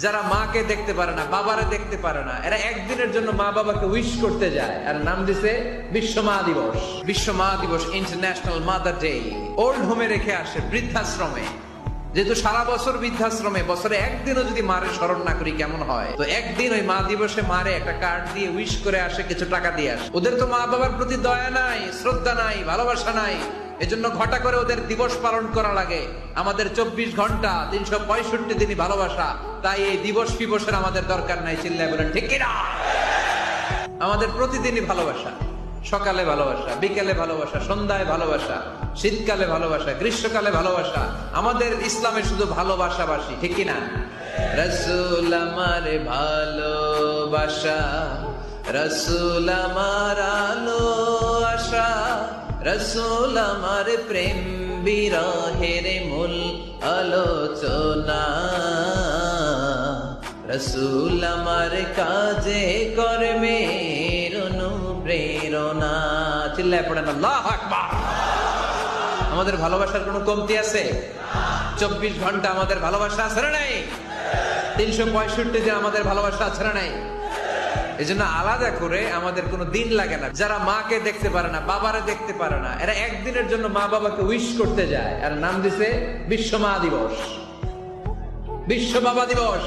যারা মাকে দেখতে পারে না, বাবারে দেখতে পারে না, এরা একদিনের জন্য মা বাবাকে উইশ করতে যায়, আর নাম দিছে বিশ্ব মা দিবস। বিশ্ব মা দিবস, ইন্টারন্যাশনাল মাদার ডে। ওল্ড হোমে রেখে আসে, বৃদ্ধাশ্রমে। যেহেতু সারা বছর বৃদ্ধাশ্রমে, বছরে একদিনও যদি মারে স্মরণ না করি কেমন হয়? তো একদিন ওই মা দিবসে মারে একটা কার্ড দিয়ে উইশ করে আসে, কিছু টাকা দিয়ে আসে। ওদের তো মা বাবার প্রতি দয়া নাই, শ্রদ্ধা নাই, ভালোবাসা নাই। এজন্য ঘটা করে ওদের দিবস পালন করা লাগে। আমাদের 24 ঘন্টা 365 দিনই ভালোবাসা। তাই এই দিবস ফিবসের আমাদের দরকার নাই। চিল্লায় বলেন ঠিক কিনা? আমাদের প্রতিদিনই ভালোবাসা। সকালে ভালোবাসা, বিকেলে ভালোবাসা, সন্ধ্যায় ভালোবাসা, শীতকালে ভালোবাসা, গ্রীষ্মকালে ভালোবাসা। আমাদের ইসলামে শুধু ভালোবাসাবাসী, ঠিক কিনা? রাসূল আমার ভালোবাসা, রাসূল আমার আলো আশা, রাসূল আমার প্রেম বিরহের মূল আলোচনা, রাসূল আমার কাজে কর্মের অনুপ্রেরণা। চিল্লায় পড়েন আল্লাহু আকবার। আমাদের ভালোবাসার কোনো কমতি আছে? 24 ঘন্টা আমাদের ভালোবাসা আছে না নাই? 365 দিন আমাদের ভালোবাসা আছে না নাই? এই জন্য আলাদা করে আমাদের কোনো দিন লাগে না। যারা মাকে দেখতে পারে না, বাবারে দেখতে পারে না, এরা একদিনের জন্য মা বাবাকে উইশ করতে যায়, আর নাম দিছে বিশ্ব মা দিবস, বিশ্ব বাবা দিবস।